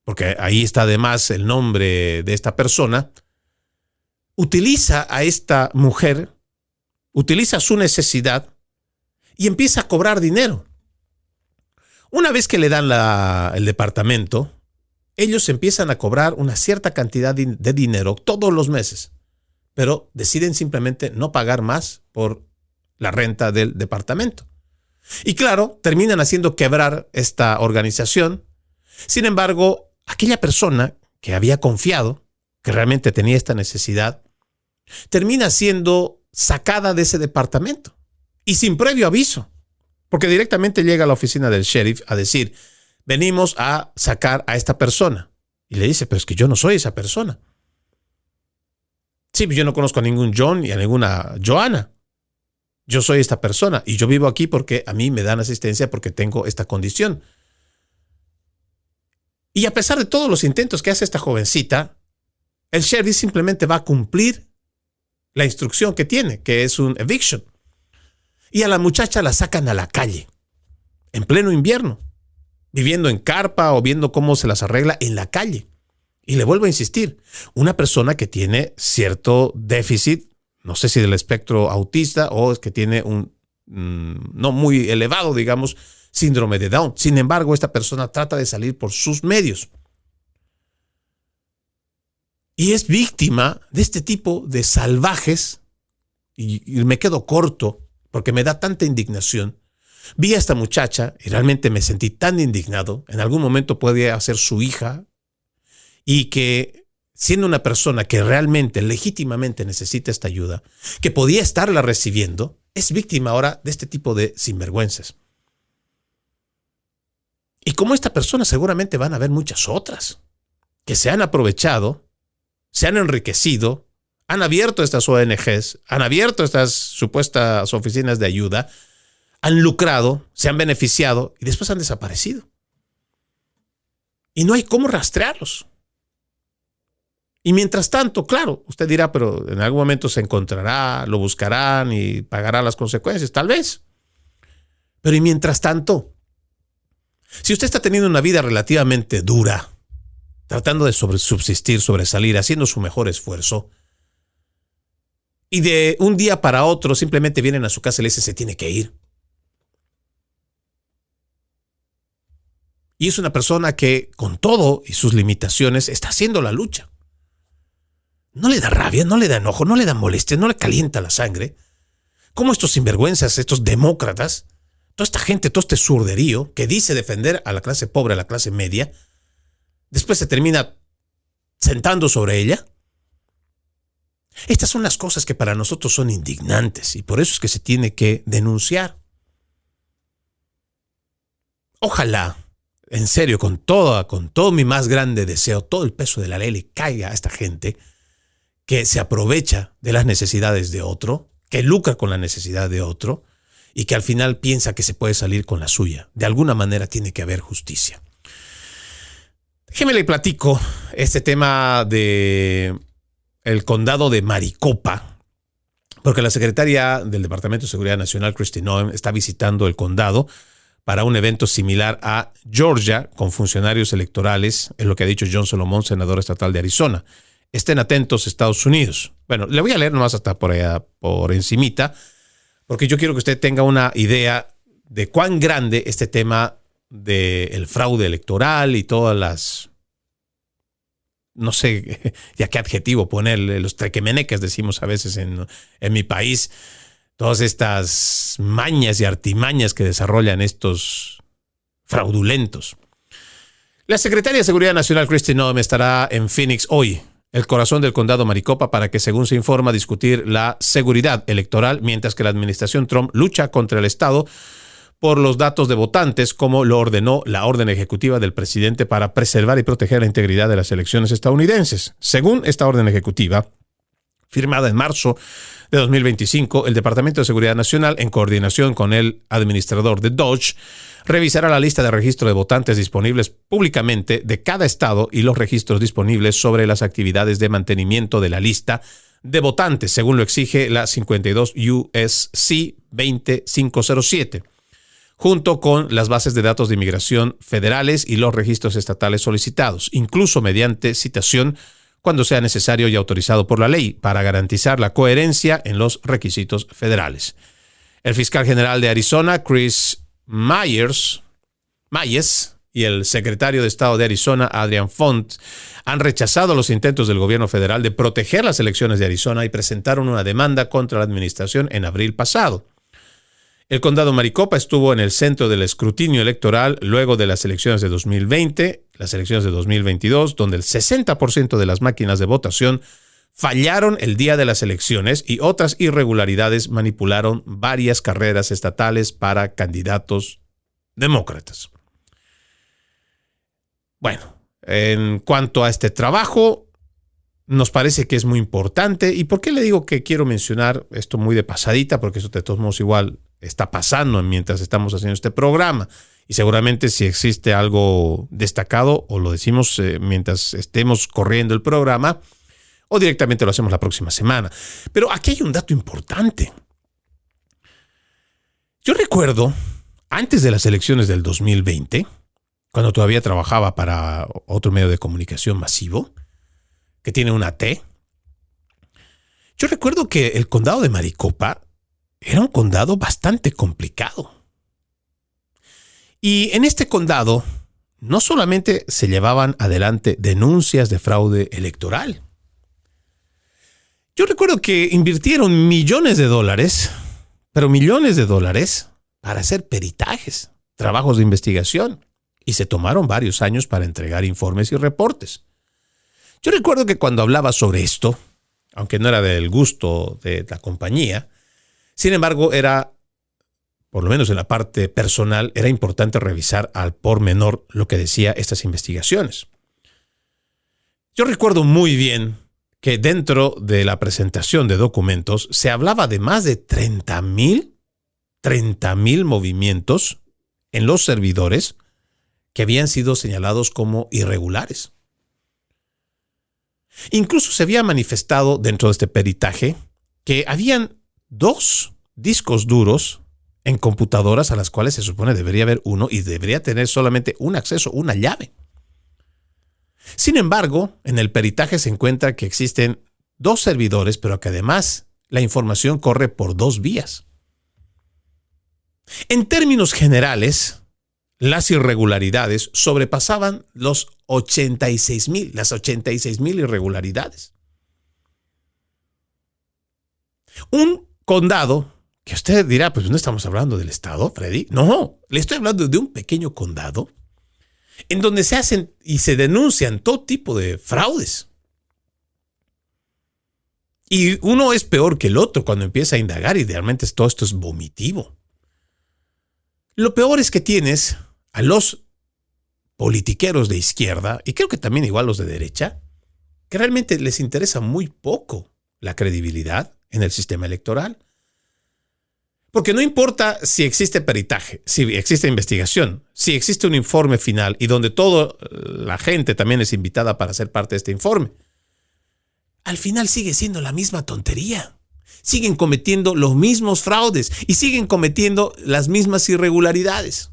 porque ahí está además el nombre de esta persona, utiliza a esta mujer, utiliza su necesidad y empieza a cobrar dinero. Una vez que le dan el departamento, ellos empiezan a cobrar una cierta cantidad de dinero todos los meses, pero deciden simplemente no pagar más por la renta del departamento. Y claro, terminan haciendo quebrar esta organización. Sin embargo, aquella persona que había confiado, que realmente tenía esta necesidad, termina siendo sacada de ese departamento y sin previo aviso, porque directamente llega a la oficina del sheriff a decir, venimos a sacar a esta persona. Y le dice, pero es que yo no soy esa persona. Sí, yo no conozco a ningún John ni a ninguna Joanna. Yo soy esta persona y yo vivo aquí porque a mí me dan asistencia porque tengo esta condición. Y a pesar de todos los intentos que hace esta jovencita, el sheriff simplemente va a cumplir la instrucción que tiene, que es un eviction. Y a la muchacha la sacan a la calle, en pleno invierno, viviendo en carpa o viendo cómo se las arregla en la calle. Y le vuelvo a insistir, una persona que tiene cierto déficit, no sé si del espectro autista o es que tiene un no muy elevado, digamos, síndrome de Down. Sin embargo, esta persona trata de salir por sus medios. Y es víctima de este tipo de salvajes, y me quedo corto porque me da tanta indignación. Vi a esta muchacha y realmente me sentí tan indignado. En algún momento podía ser su hija, y que siendo una persona que realmente, legítimamente necesita esta ayuda, que podía estarla recibiendo, es víctima ahora de este tipo de sinvergüenzas. Y como esta persona seguramente van a haber muchas otras que se han aprovechado, se han enriquecido, han abierto estas ONGs, han abierto estas supuestas oficinas de ayuda, han lucrado, se han beneficiado y después han desaparecido. Y no hay cómo rastrearlos. Y mientras tanto, claro, usted dirá, pero en algún momento se encontrará, lo buscarán y pagará las consecuencias, tal vez. Pero y mientras tanto, si usted está teniendo una vida relativamente dura, tratando de subsistir, sobresalir, haciendo su mejor esfuerzo, y de un día para otro simplemente vienen a su casa y le dicen se tiene que ir. Y es una persona que, con todo y sus limitaciones, está haciendo la lucha. No le da rabia, no le da enojo, no le da molestia, no le calienta la sangre. ¿Cómo estos sinvergüenzas, estos demócratas, toda esta gente, todo este surderío que dice defender a la clase pobre, a la clase media, después se termina sentando sobre ella? Estas son las cosas que para nosotros son indignantes y por eso es que se tiene que denunciar. Ojalá, en serio, con todo mi más grande deseo, todo el peso de la ley le caiga a esta gente que se aprovecha de las necesidades de otro, que lucra con la necesidad de otro y que al final piensa que se puede salir con la suya. De alguna manera tiene que haber justicia. Déjeme le platico este tema de el condado de Maricopa, porque la secretaria del Departamento de Seguridad Nacional, Kristi Noem, está visitando el condado para un evento similar a Georgia con funcionarios electorales, es lo que ha dicho John Solomon, senador estatal de Arizona. Estén atentos, Estados Unidos. Bueno, le voy a leer nomás hasta por allá, por encimita, porque yo quiero que usted tenga una idea de cuán grande este tema del fraude electoral y todas las, no sé ya qué adjetivo ponerle, los trequemeneques decimos a veces en mi país, todas estas mañas y artimañas que desarrollan estos fraudulentos. La secretaria de Seguridad Nacional, Kristi Noem, estará en Phoenix hoy, el corazón del condado Maricopa, para que, según se informa, discutir la seguridad electoral, mientras que la administración Trump lucha contra el Estado por los datos de votantes, como lo ordenó la orden ejecutiva del presidente para preservar y proteger la integridad de las elecciones estadounidenses. Según esta orden ejecutiva, firmada en marzo de 2025, el Departamento de Seguridad Nacional, en coordinación con el administrador de Dodge, revisará la lista de registro de votantes disponibles públicamente de cada estado y los registros disponibles sobre las actividades de mantenimiento de la lista de votantes, según lo exige la 52 U.S.C. 20507, junto con las bases de datos de inmigración federales y los registros estatales solicitados, incluso mediante citación cuando sea necesario y autorizado por la ley, para garantizar la coherencia en los requisitos federales. El fiscal general de Arizona, Chris Mayes, y el secretario de Estado de Arizona, Adrian Font, han rechazado los intentos del gobierno federal de proteger las elecciones de Arizona y presentaron una demanda contra la administración en abril pasado. El condado Maricopa estuvo en el centro del escrutinio electoral luego de las elecciones de 2020, las elecciones de 2022, donde el 60% de las máquinas de votación fallaron el día de las elecciones y otras irregularidades manipularon varias carreras estatales para candidatos demócratas. Bueno, en cuanto a este trabajo, nos parece que es muy importante. ¿Y por qué le digo que quiero mencionar esto muy de pasadita? Porque eso de todos modos igual está pasando mientras estamos haciendo este programa. Y seguramente si existe algo destacado, o lo decimos mientras estemos corriendo el programa, o directamente lo hacemos la próxima semana. Pero aquí hay un dato importante. Yo recuerdo, antes de las elecciones del 2020, cuando todavía trabajaba para otro medio de comunicación masivo, que tiene una T, yo recuerdo que el condado de Maricopa era un condado bastante complicado. Y en este condado no solamente se llevaban adelante denuncias de fraude electoral. Yo recuerdo que invirtieron millones de dólares, pero millones de dólares, para hacer peritajes, trabajos de investigación, y se tomaron varios años para entregar informes y reportes. Yo recuerdo que cuando hablaba sobre esto, aunque no era del gusto de la compañía, sin embargo era, por lo menos en la parte personal, era importante revisar al por menor lo que decía estas investigaciones. Yo recuerdo muy bien que dentro de la presentación de documentos se hablaba de más de 30,000 movimientos en los servidores que habían sido señalados como irregulares. Incluso se había manifestado dentro de este peritaje que habían 2 discos duros en computadoras a las cuales se supone debería haber uno y debería tener solamente un acceso, una llave. Sin embargo, en el peritaje se encuentra que existen 2 servidores, pero que además la información corre por 2 vías. En términos generales, las irregularidades sobrepasaban las 86,000 irregularidades. Un condado, que usted dirá, pues no estamos hablando del estado, Freddy. No, le estoy hablando de un pequeño condado en donde se hacen y se denuncian todo tipo de fraudes. Y uno es peor que el otro cuando empieza a indagar y realmente todo esto es vomitivo. Lo peor es que tienes a los politiqueros de izquierda, y creo que también igual los de derecha, que realmente les interesa muy poco la credibilidad en el sistema electoral. Porque no importa si existe peritaje, si existe investigación, si existe un informe final y donde toda la gente también es invitada para ser parte de este informe, al final sigue siendo la misma tontería. Siguen cometiendo los mismos fraudes y siguen cometiendo las mismas irregularidades.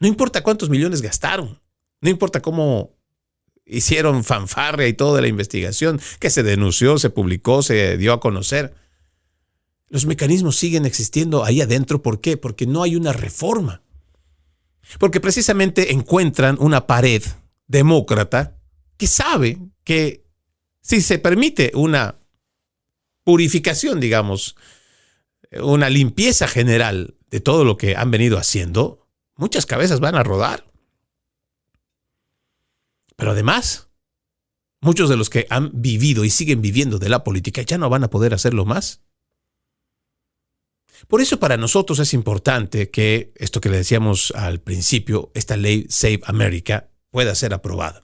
No importa cuántos millones gastaron, no importa cómo hicieron fanfarria y todo de la investigación, que se denunció, se publicó, se dio a conocer. Los mecanismos siguen existiendo ahí adentro. ¿Por qué? Porque no hay una reforma. Porque precisamente encuentran una pared demócrata que sabe que si se permite una purificación, digamos, una limpieza general de todo lo que han venido haciendo, muchas cabezas van a rodar. Pero además, muchos de los que han vivido y siguen viviendo de la política ya no van a poder hacerlo más. Por eso para nosotros es importante que esto que le decíamos al principio, esta ley Save America, pueda ser aprobada.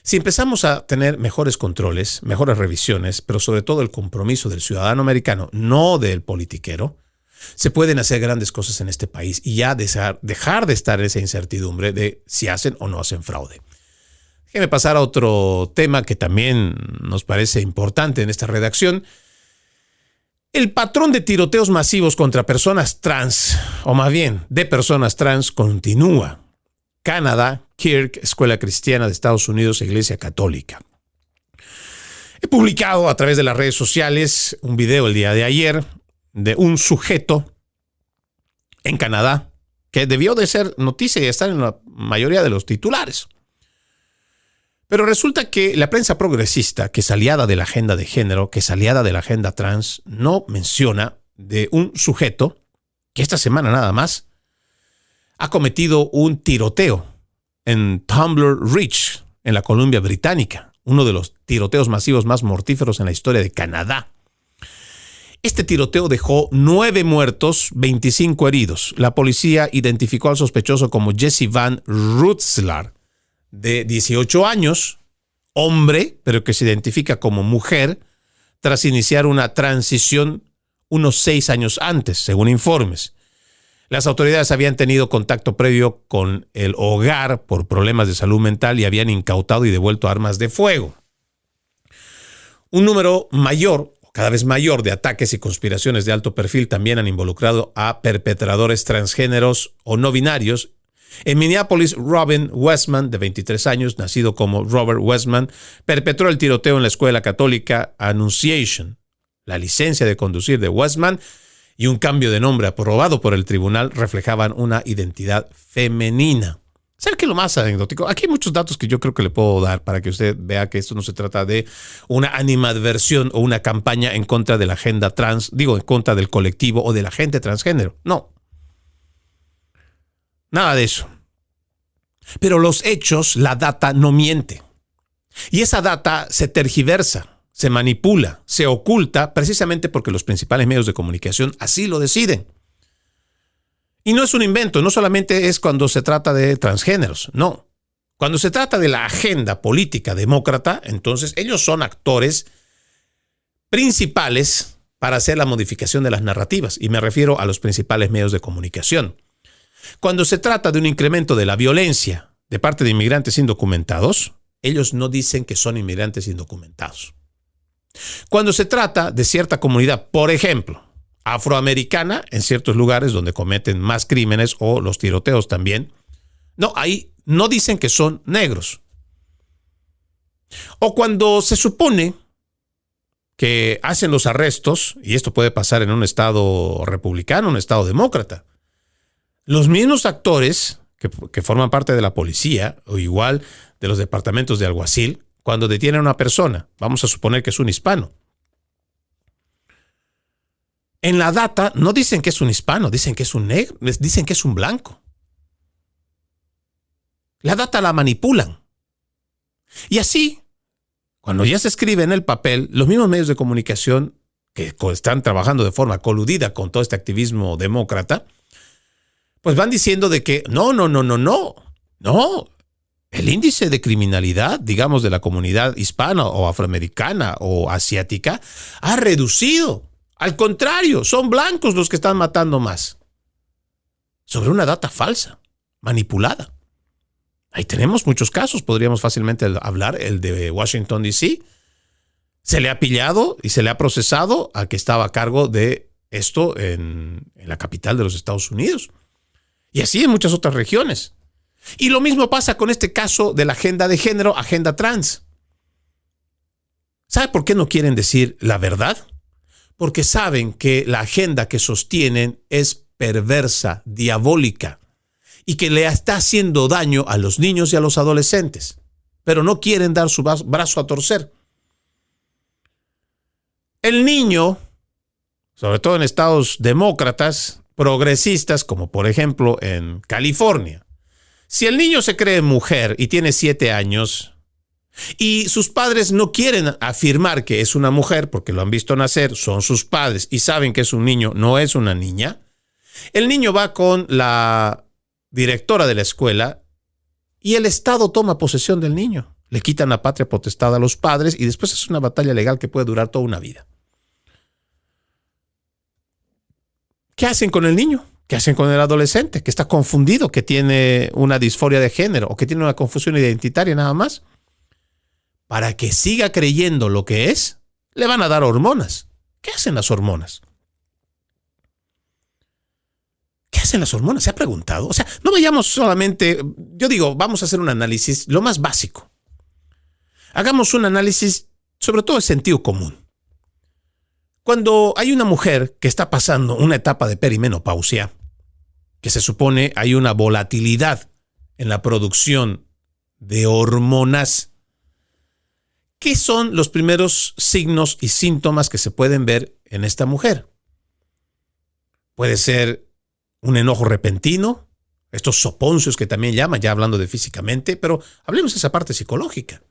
Si empezamos a tener mejores controles, mejores revisiones, pero sobre todo el compromiso del ciudadano americano, no del politiquero, se pueden hacer grandes cosas en este país y ya dejar de estar en esa incertidumbre de si hacen o no hacen fraude. Déjeme pasar a otro tema que también nos parece importante en esta redacción. El patrón de tiroteos masivos contra personas trans, o más bien de personas trans, continúa. Canadá, Kirk, Escuela Cristiana de Estados Unidos, Iglesia Católica. He publicado a través de las redes sociales un video el día de ayer de un sujeto en Canadá que debió de ser noticia y estar en la mayoría de los titulares. Pero resulta que la prensa progresista, que es aliada de la agenda de género, que es aliada de la agenda trans, no menciona de un sujeto que esta semana nada más ha cometido un tiroteo en Tumbler Ridge, en la Columbia Británica, uno de los tiroteos masivos más mortíferos en la historia de Canadá. Este tiroteo dejó 9 muertos, 25 heridos. La policía identificó al sospechoso como Jesse Van Rutselaar, de 18 años, hombre, pero que se identifica como mujer, tras iniciar una transición unos 6 años antes, según informes. Las autoridades habían tenido contacto previo con el hogar por problemas de salud mental y habían incautado y devuelto armas de fuego. Un número mayor, cada vez mayor, de ataques y conspiraciones de alto perfil también han involucrado a perpetradores transgéneros o no binarios. En Minneapolis, Robin Westman, de 23 años, nacido como Robert Westman, perpetró el tiroteo en la escuela católica Annunciation. la licencia de conducir de Westman y un cambio de nombre aprobado por el tribunal reflejaban una identidad femenina. ¿Sabe qué es lo más anecdótico? Aquí hay muchos datos que yo creo que le puedo dar para que usted vea que esto no se trata de una animadversión o una campaña en contra de la agenda trans, en contra del colectivo o de la gente transgénero. No. Nada de eso. Pero los hechos, la data no miente. Y esa data se tergiversa, se manipula, se oculta precisamente porque los principales medios de comunicación así lo deciden. Y no es un invento, no solamente es cuando se trata de transgéneros, no. Cuando se trata de la agenda política demócrata, entonces ellos son actores principales para hacer la modificación de las narrativas, y me refiero a los principales medios de comunicación. Cuando se trata de un incremento de la violencia de parte de inmigrantes indocumentados, ellos no dicen que son inmigrantes indocumentados. Cuando se trata de cierta comunidad, por ejemplo, afroamericana, en ciertos lugares donde cometen más crímenes o los tiroteos también, no, ahí no dicen que son negros. O cuando se supone que hacen los arrestos, y esto puede pasar en un estado republicano, un estado demócrata, los mismos actores que forman parte de la policía o igual de los departamentos de alguacil, cuando detienen a una persona, vamos a suponer que es un hispano, en la data no dicen que es un hispano, dicen que es un negro, dicen que es un blanco. La data la manipulan. Y así, cuando ya se escribe en el papel, los mismos medios de comunicación que están trabajando de forma coludida con todo este activismo demócrata, pues van diciendo de que no. El índice de criminalidad, digamos, de la comunidad hispana o afroamericana o asiática ha reducido. Al contrario, son blancos los que están matando más. Sobre una data falsa, manipulada. Ahí tenemos muchos casos, podríamos fácilmente hablar, el de Washington, D.C. Se le ha pillado y se le ha procesado al que estaba a cargo de esto en la capital de los Estados Unidos. Y así en muchas otras regiones. Y lo mismo pasa con este caso de la agenda de género, agenda trans. ¿Sabe por qué no quieren decir la verdad? Porque saben que la agenda que sostienen es perversa, diabólica, y que le está haciendo daño a los niños y a los adolescentes, pero no quieren dar su brazo a torcer. El niño, sobre todo en estados demócratas, progresistas, como por ejemplo en California, si el niño se cree mujer y tiene 7 años, y sus padres no quieren afirmar que es una mujer porque lo han visto nacer, son sus padres y saben que es un niño, no es una niña, el niño va con la directora de la escuela y el Estado toma posesión del niño. Le quitan la patria potestad a los padres y después es una batalla legal que puede durar toda una vida. ¿Qué hacen con el niño? ¿Qué hacen con el adolescente que está confundido, que tiene una disforia de género o que tiene una confusión identitaria nada más? Para que siga creyendo lo que es, le van a dar hormonas. ¿Qué hacen las hormonas? ¿Qué hacen las hormonas? ¿Se ha preguntado? O sea, no vayamos solamente, yo digo, vamos a hacer un análisis, lo más básico. Hagamos un análisis, sobre todo de sentido común. Cuando hay una mujer que está pasando una etapa de perimenopausia, que se supone hay una volatilidad en la producción de hormonas, ¿qué son los primeros signos y síntomas que se pueden ver en esta mujer? Puede ser un enojo repentino, estos soponcios que también llaman, ya hablando de físicamente, pero hablemos de esa parte psicológica.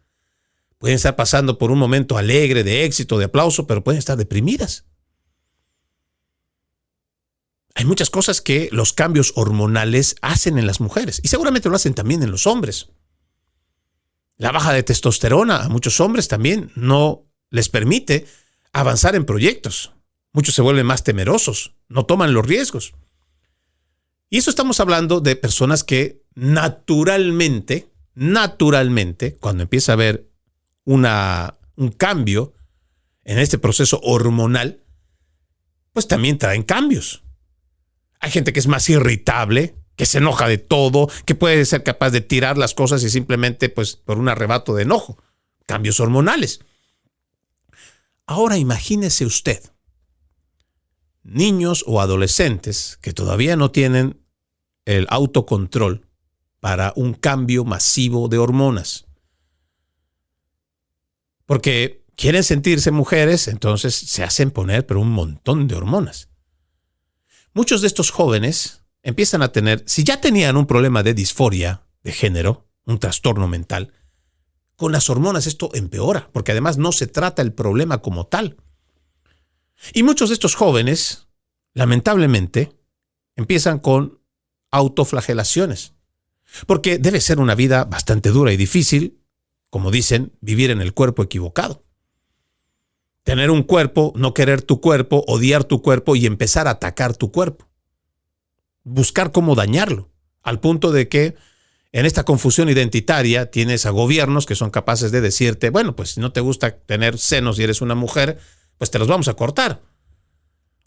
Pueden estar pasando por un momento alegre, de éxito, de aplauso, pero pueden estar deprimidas. Hay muchas cosas que los cambios hormonales hacen en las mujeres y seguramente lo hacen también en los hombres. La baja de testosterona a muchos hombres también no les permite avanzar en proyectos. Muchos se vuelven más temerosos, no toman los riesgos. Y eso estamos hablando de personas que naturalmente, cuando empieza a haber un cambio en este proceso hormonal, pues también traen cambios. Hay gente que es más irritable, que se enoja de todo, que puede ser capaz de tirar las cosas y simplemente pues por un arrebato de enojo. Cambios hormonales. Ahora imagínese usted, niños o adolescentes que todavía no tienen el autocontrol para un cambio masivo de hormonas. Porque quieren sentirse mujeres, entonces se hacen poner pero un montón de hormonas. Muchos de estos jóvenes empiezan a tener, si ya tenían un problema de disforia de género, un trastorno mental, con las hormonas esto empeora, porque además no se trata el problema como tal. Y muchos de estos jóvenes, lamentablemente, empiezan con autoflagelaciones, porque debe ser una vida bastante dura y difícil, como dicen, vivir en el cuerpo equivocado. Tener un cuerpo, no querer tu cuerpo, odiar tu cuerpo y empezar a atacar tu cuerpo. Buscar cómo dañarlo, al punto de que en esta confusión identitaria tienes a gobiernos que son capaces de decirte, bueno, pues si no te gusta tener senos y eres una mujer, pues te los vamos a cortar.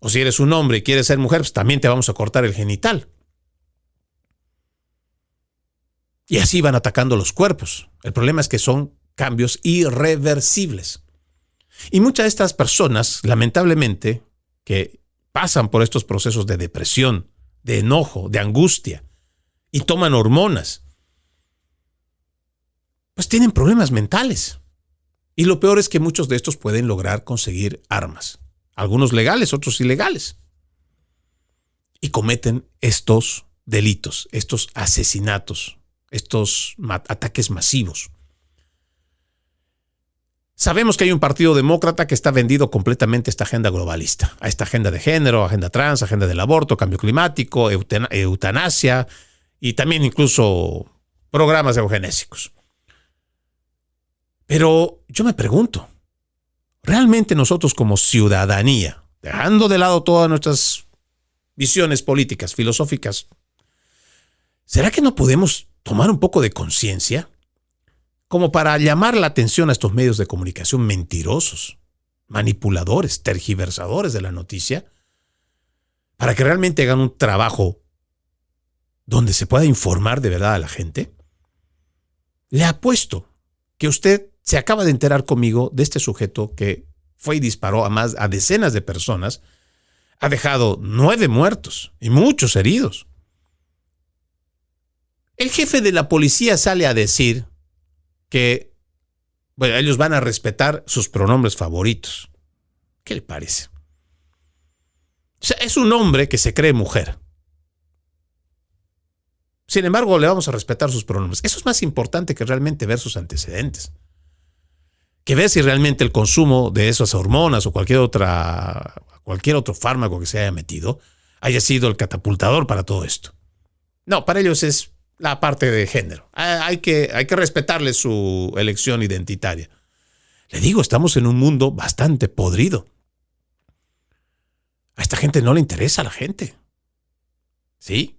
O si eres un hombre y quieres ser mujer, pues también te vamos a cortar el genital. Y así van atacando los cuerpos. El problema es que son cambios irreversibles. Y muchas de estas personas, lamentablemente, que pasan por estos procesos de depresión, de enojo, de angustia, y toman hormonas, pues tienen problemas mentales. Y lo peor es que muchos de estos pueden lograr conseguir armas. Algunos legales, otros ilegales. Y cometen estos delitos, estos asesinatos, estos ataques masivos. Sabemos que hay un partido demócrata que está vendido completamente a esta agenda globalista, a esta agenda de género, agenda trans, agenda del aborto, cambio climático, eutanasia y también incluso programas eugenésicos. Pero yo me pregunto, ¿realmente nosotros como ciudadanía, dejando de lado todas nuestras visiones políticas, filosóficas, ¿será que no podemos tomar un poco de conciencia como para llamar la atención a estos medios de comunicación mentirosos, manipuladores, tergiversadores de la noticia, para que realmente hagan un trabajo donde se pueda informar de verdad a la gente? Le apuesto que usted se acaba de enterar conmigo de este sujeto que fue y disparó a decenas de personas, ha dejado 9 muertos y muchos heridos. El jefe de la policía sale a decir que, bueno, ellos van a respetar sus pronombres favoritos. ¿Qué le parece? O sea, es un hombre que se cree mujer. Sin embargo, le vamos a respetar sus pronombres. Eso es más importante que realmente ver sus antecedentes. Que ver si realmente el consumo de esas hormonas o cualquier otro fármaco que se haya metido haya sido el catapultador para todo esto. No, para ellos es la parte de género. Hay que respetarle su elección identitaria. Le digo, estamos en un mundo bastante podrido. A esta gente no le interesa a la gente. ¿Sí?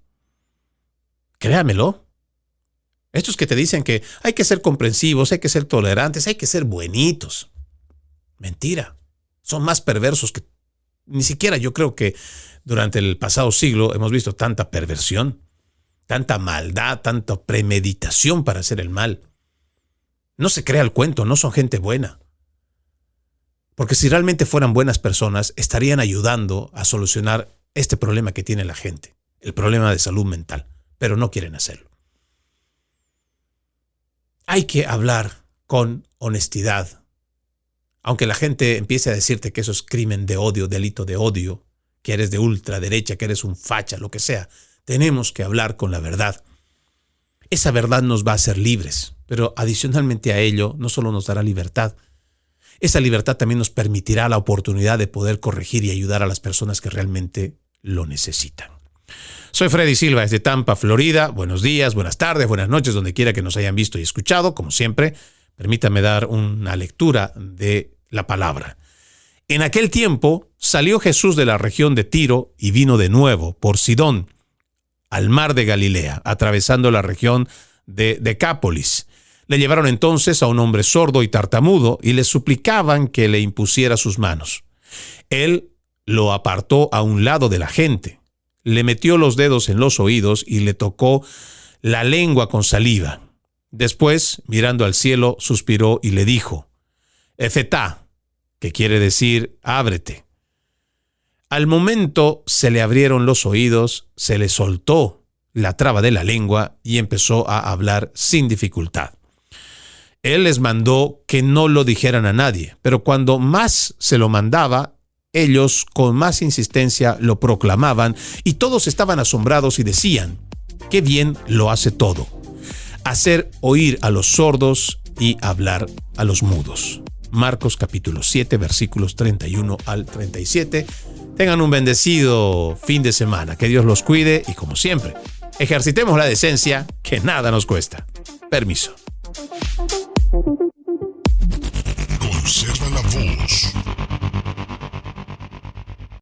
Créamelo. Estos que te dicen que hay que ser comprensivos, hay que ser tolerantes, hay que ser buenitos. Mentira. Son más perversos que... Ni siquiera yo creo que durante el pasado siglo hemos visto tanta perversión, tanta maldad, tanta premeditación para hacer el mal. No se crea el cuento, no son gente buena. Porque si realmente fueran buenas personas, estarían ayudando a solucionar este problema que tiene la gente, el problema de salud mental, pero no quieren hacerlo. Hay que hablar con honestidad. Aunque la gente empiece a decirte que eso es crimen de odio, delito de odio, que eres de ultraderecha, que eres un facha, lo que sea, tenemos que hablar con la verdad. Esa verdad nos va a hacer libres, pero adicionalmente a ello no solo nos dará libertad, esa libertad también nos permitirá la oportunidad de poder corregir y ayudar a las personas que realmente lo necesitan. Soy Freddy Silva desde Tampa, Florida. Buenos días, buenas tardes, buenas noches, donde quiera que nos hayan visto y escuchado. Como siempre, permítame dar una lectura de la palabra. En aquel tiempo salió Jesús de la región de Tiro y vino de nuevo por Sidón al mar de Galilea, atravesando la región de Decápolis. Le llevaron entonces a un hombre sordo y tartamudo y le suplicaban que le impusiera sus manos. Él lo apartó a un lado de la gente, le metió los dedos en los oídos y le tocó la lengua con saliva. Después, mirando al cielo, suspiró y le dijo: Efetá, que quiere decir ábrete. Al momento se le abrieron los oídos, se le soltó la traba de la lengua y empezó a hablar sin dificultad. Él les mandó que no lo dijeran a nadie, pero cuando más se lo mandaba, ellos con más insistencia lo proclamaban y todos estaban asombrados y decían: qué bien lo hace todo, hacer oír a los sordos y hablar a los mudos. Marcos capítulo 7, versículos 31 al 37. Tengan un bendecido fin de semana. Que Dios los cuide y, como siempre, ejercitemos la decencia, que nada nos cuesta. Permiso. Conserva la voz.